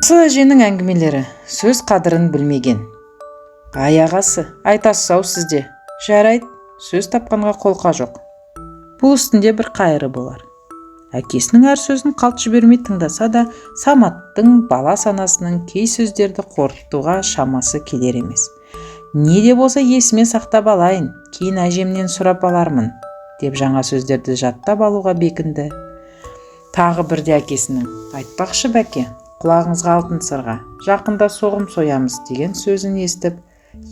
Асыл әженің әңгімелері, сөз қадірін білмеген. Ай ағасы, айтасыз-ау сізде. Жарайды, сөз тапқанға қолқа жоқ. Бұл үстінде бір қайыры болар. Әкесінің әр сөзін қалт жібермей тыңдаса да, Саматтың бала санасының кей сөздерді қорытуға шамасы келер емес. Не де болса есіме сақтап алайын, кейін әжемнен сұрап алармын, деп жаңа сөздерді жаттап алуға бекінді. Тағы бірде әкесінің, айтпақшы бәке, құлағыңызға алтын сырға, жақында соғым соямыз деген сөзін естіп,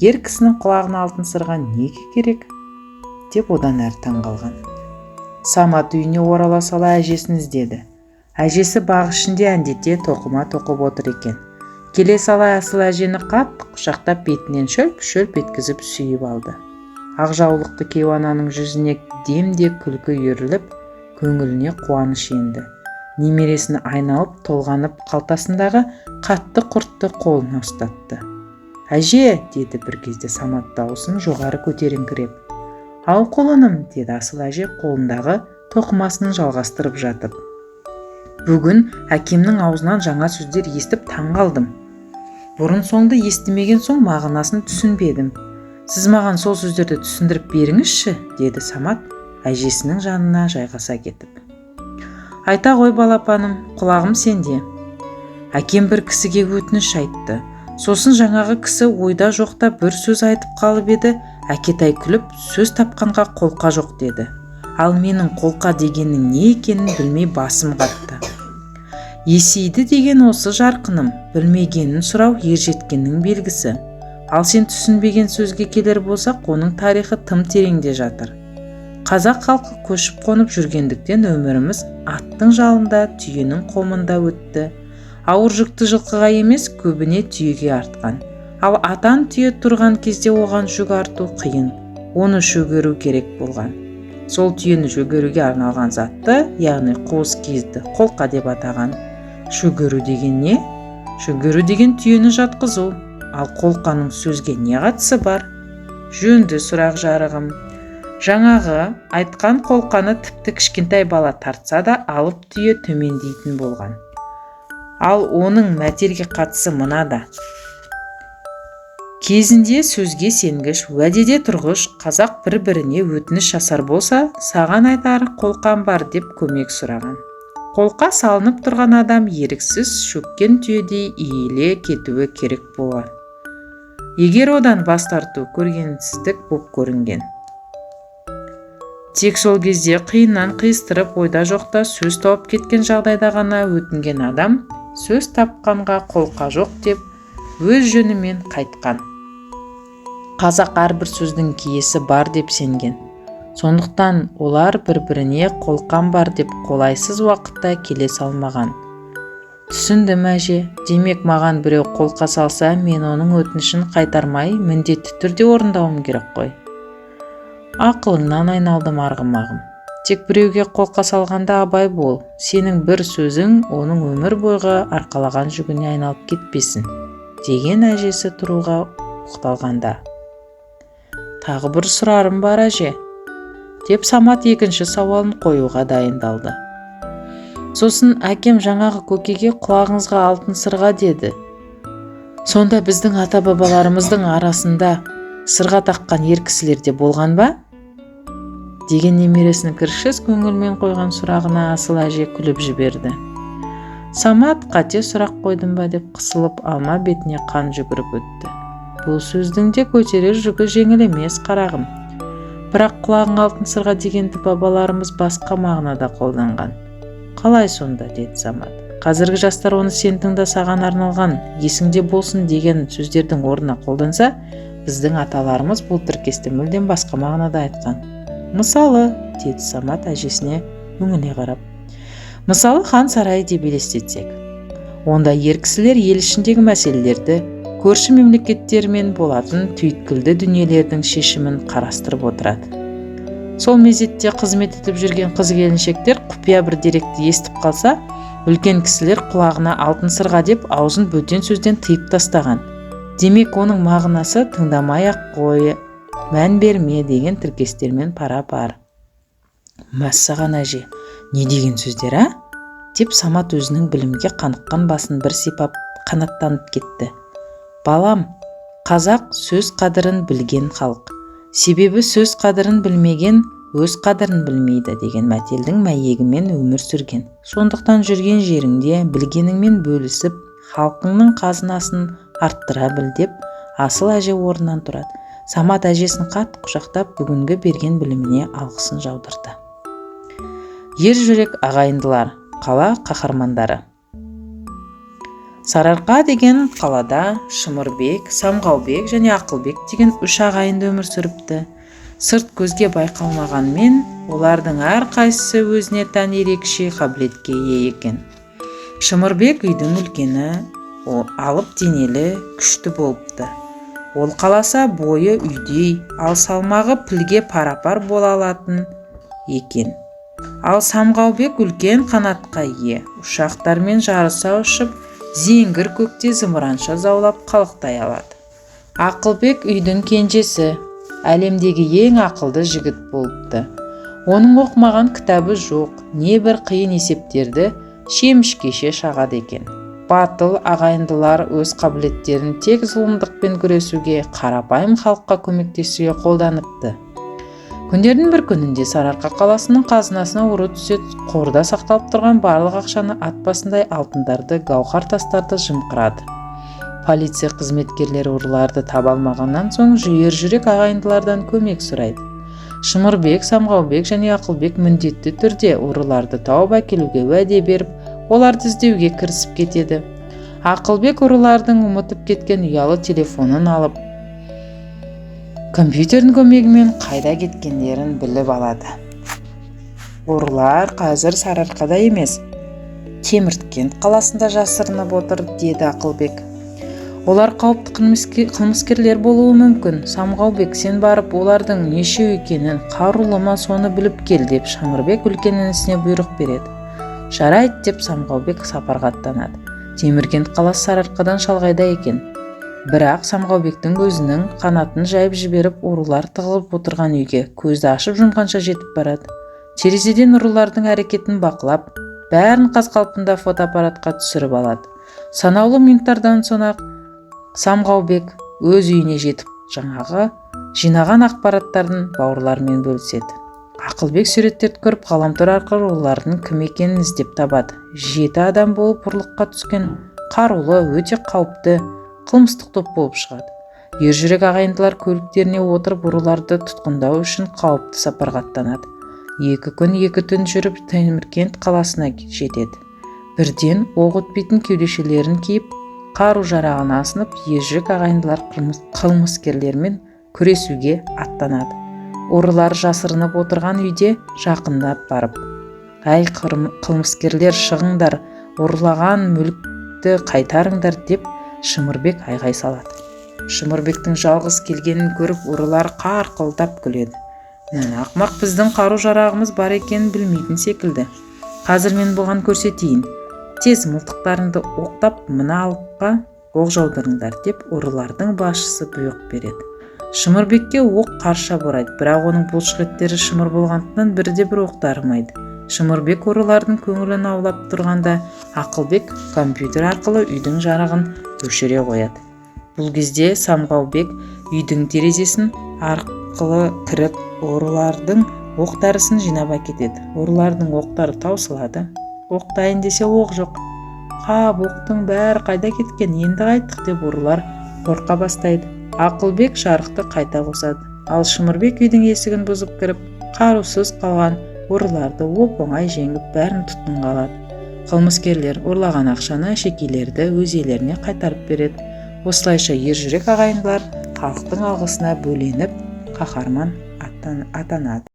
ер кісінің құлағына алтын сырға неге керек? Деп одан әр таңғалған. Самат үйіне орала сала әжесін іздеді. Әжесі бақ ішінде әндете тоқыма тоқып отыр екен. Келе сала асыл әжені қатты құшақтап бетінен шөлп-шөлп еткізіп сүйіп алды. Ақ жаулықты кейуананың жүзіне демде күлкі үйіріліп, көңіліне қуаныш енді. Немересін айналып толғанып қалтасындағы қатты құртты қолына ұстатты. «Әже!» деді бір кезде Самат дауысын жоғары көтеріңкіреп. «Ау құлыным!» деді асыл әже қолындағы тоқымасын жалғастырып жатып. «Бүгін әкемнің аузынан жаңа сөздер естіп таң қалдым. Бұрын соңды естімеген соң мағынасын түсінбедім. Сіз маған сол сөздерді түсіндіріп беріңізші!» деді Самат әжесінің жанына жайғаса кетіп. «Айта ғой балапаным, құлағым сенде. Әкем бір кісіге өтініш айтты. Сосын жаңағы кісі ойда жоқта бір сөз айтып қалып еді, әкетай күліп, сөз тапқанға қолқа жоқ деді. Ал менің қолқа дегеннің не екенін білмей басым қатты. Есейді деген осы жарқыным, білмегенін сұрау ержеткеннің белгісі. Ал сен түсінбеген сөзге келер болсақ, оның тарихы тым тереңде жатыр. Қазақ халқы көшіп қонып жүргендіктен өміріміз аттың жалында, түйенің қомында өтті. Ауыр жүкті жылқыға емес, көбіне түйеге артқан. Ал атан түйе тұрған кезде оған жүк арту қиын. Оны шөгеру керек болған. Сол түйені шөгеруге арналған затты, яғни қуыс кезді қолқа деп атаған. Шөгеру деген не? Шөгеру деген түйені жатқызу. Ал қолқаның сөзге не қатысы бар? Жөнді сұрақ жарығым. Жаңағы айтқан қолқаны тіпті кішкентай бала тартса да алып түйе төмендейтін болған. Ал оның мәтерге қатысы мынада. Кезінде сөзге сенгіш, уәдеде тұрғыш қазақ бір-біріне өтініш жасар болса, саған айтары қолқам бар деп көмек сұраған. Қолқа салынып тұрған адам еріксіз шөккен түйедей иіле кетуі керек болған. Егер одан бас тарту көргенсіздік боп көрінген. Тек сол кезде қиыннан қиыстырып ойда жоқта сөз тауып кеткен жағдайда ғана өтінген адам сөз тапқанға қолқа жоқ деп өз жөнімен қайтқан. Қазақ әрбір сөздің киесі бар деп сенген. Сондықтан олар бір-біріне қолқам бар деп қолайсыз уақытта келе салмаған. Түсіндім әже, демек маған біреу қолқа салса, мен оның өтінішін қайтармай міндетті түрде орындауым керек қой. Ақылыңнан айналдым арғымағым. Тек біреуге қолқа салғанда абай бол. Сенің бір сөзің оның өмір бойғы арқалаған жүгіне айналып кетпесін, деген әжесі тұруға ұқталғанда. Тағы бір сұрарым бар әже, деп Самат екінші сауалын қоюға дайындалды. Сосын әкем жаңағы көкеге құлағыңызға алтын сырға деді. Сонда біздің ата-бабаларымыздың арасында сырға таққан ер кісілер де болған ба? Деген немересінің кіршіз көңілмен қойған сұрағына асыл әже күліп жіберді. Самат қате сұрақ қойдым ба деп қысылып алма бетіне қан жүгіріп өтті. Бұл сөздің де көтерер жүгі жеңіл емес қарағым. Бірақ құлағың алтын сырға дегенді бабаларымыз басқа мағынада қолданған. Қалай сонда, деді Самат. Қазіргі жастар оны сен тыңда саған арналған, есіңде болсын деген сөздердің орнына қолданса, біздің аталарымыз бұл тіркесті мүлдем басқа мағынада айтқан. Мысалы, деді Самат әжесіне өңіне қарап. Мысалы хан сарайы деп елестетсек. Онда ер кісілер ел ішіндегі мәселелерді, көрші мемлекеттермен болатын түйткілді дүниелердің шешімін қарастырып отырады. Сол мезетте қызмет етіп жүрген қыз-келіншектер құпия бір деректі естіп қалса, үлкен кісілер құлағына алтын сырға деп аузын бөтен сөзден тыйып тастаған. Демек оның мағынасы тыңдамай-ақ қой, мән берме деген тіркестермен пара-пар. Мәссаған әже, не деген сөздер, деп Самат өзінің білімге қаныққан басын бір сипап қанаттанып кетті. Балам, қазақ сөз қадірін білген халық. Себебі сөз қадірін білмеген өз қадірін білмейді деген мәтелдің мәйегімен өмір сүрген. Сондықтан жүрген жеріңде білгеніңмен бөлісіп, халқыңның қазынасын арттыра біл деп асыл әже орнынан тұрады. Самат әжесін қатты құшақтап бүгінгі берген біліміне алғысын жаудырды. Ер жүрек ағайындылар, қала қаһармандары. Сарыарқа деген қалада Шымырбек, Самғаубек және Ақылбек деген 3 ағайынды өмір сүріпті. Сырт көзге байқалмағанмен, олардың әрқайсысы өзіне тән ерекше қабілетке ие екен. Шымырбек үйдің үлкені, алып денелі, күшті болыпты. Ол қаласа бойы үйдей, ал салмағы пілге пара-пар бола алатын екен. Ал Самғаубек үлкен қанатқа ие, ұшақтармен жарыса ұшып, зеңгір көкте зымыранша заулап қалықтай алады. Ақылбек үйдің кенжесі, әлемдегі ең ақылды жігіт болыпты. Оның оқымаған кітабы жоқ, небір қиын есептерді шемішкеше шағады екен. Батыл ағайындылар өз қабілеттерін тек зұлымдықпен күресуге, қарапайым халыққа көмектесуге қолданыпты. Күндердің бір күнінде Сарыарқа қаласының қазынасына ұры түсе, қорда сақталып тұрған барлық ақшаны ат басындай алтындарды, гауһар тастарды жымқырады. Полиция қызметкерлері ұрыларды таба алмағаннан соң ер жүрек ағайындылардан көмек сұрайды. Шымырбек, Самғаубек және Ақылбек міндетті түрде ұрыларды тауып әкелуге уәде беріп, оларды іздеуге кірісіп кетеді. Ақылбек ұрылардың ұмытып кеткен ұялы телефонын алып, компьютердің көмегімен қайда кеткендерін біліп алады. Ұрылар қазір Сарыарқада емес, Теміркент қаласында жасырынып отыр, деді Ақылбек. Олар қауіпті қылмыскерлер болуы мүмкін. Самғаубек, сен барып олардың нешеу екенін, қарулы ма соны біліп кел деп Шымырбек үлкен інісіне бұйрық береді. Жарайды деп Самғаубек сапарға аттанады. Теміркент қаласы Сарыарқадан шалғайда екен. Бірақ Самғаубектің өзінің қанатын жайып жіберіп, ұрылар тығылып отырған үйге көзді ашып жұмғанша жетіп барады. Терезеден ұрылардың әрекетін бақылап, бәрін қаз-қалпында фотоаппаратқа түсіріп алады. Санаулы минуттардан соң Самғаубек өз үйіне жетіп, жаңағы жинаған ақпараттарын бауырларымен бөліседі. Ақылбек суреттерді көріп, ғаламтор арқылы ұрылардың кім екенін іздеп табады. 7 адам болып ұрлыққа түскен, қарулы, өте қауіпті қылмыстық топ болып шығады. Ер жүрек ағайындылар көліктеріне отырып ұрыларды тұтқындау үшін қауіпті сапарға аттанады. 2 күн 2 түн жүріп Теміркент қаласына жетеді. Бірден оқ өтпейтін кеудешелерін киіп, қару-жарағын асынып, ер жүрек ағайындылар қылмыскерлермен күресуге аттанады. Ұрылар жасырынып отырған үйде жақындап барып, «Әй қылмыскерлер, шығыңдар, ұрлаған мүлікті қайтарыңдар» деп Шымырбек айғай салады. Шымырбектің жалғыз келгенін көріп, ұрылар қарқылдап күледі. Ақмақ, біздің қару-жарағымыз бар екенін білмейтін секілді. Қазір мен бұған көрсетейін. Тез мылтықтарыңды оқтап, мына алыпқа оқ жаудырыңдар деп ұрылардың басшысы бұйрық береді. Шымырбекке оқ қарша борайды, бірақ оның бұлшық еттері шымыр болғандықтан бірде-бір оқ дарымайды. Шымырбек ұрылардың көңілін аулап тұрғанда, Ақылбек компьютер арқылы үйдің жарығын өшіре қояды. Бұл кезде Самғаубек үйдің терезесін арқылы кіріп, ұрылардың оқ-дәрісін жинап әкетеді. Ұрылардың оқтары таусылады. Оқтайын десе оқ жоқ. Қап, оқтың бәрі қайда кеткен, енді қайттық деп ұрылар қорқа бастайды. Ақылбек жарықты қайта қосады. Ал Шымырбек үйдің есігін бұзып кіріп, қарусыз қалған ұрыларды оп-оңай жеңіп, бәрін тұтқынға алады. Қылмыскерлер ұрлаған ақшаны, шекелерді өз иелеріне қайтарып береді. Осылайша ер жүрек ағайындылар халықтың алғысына бөленіп, қаһарман атанады.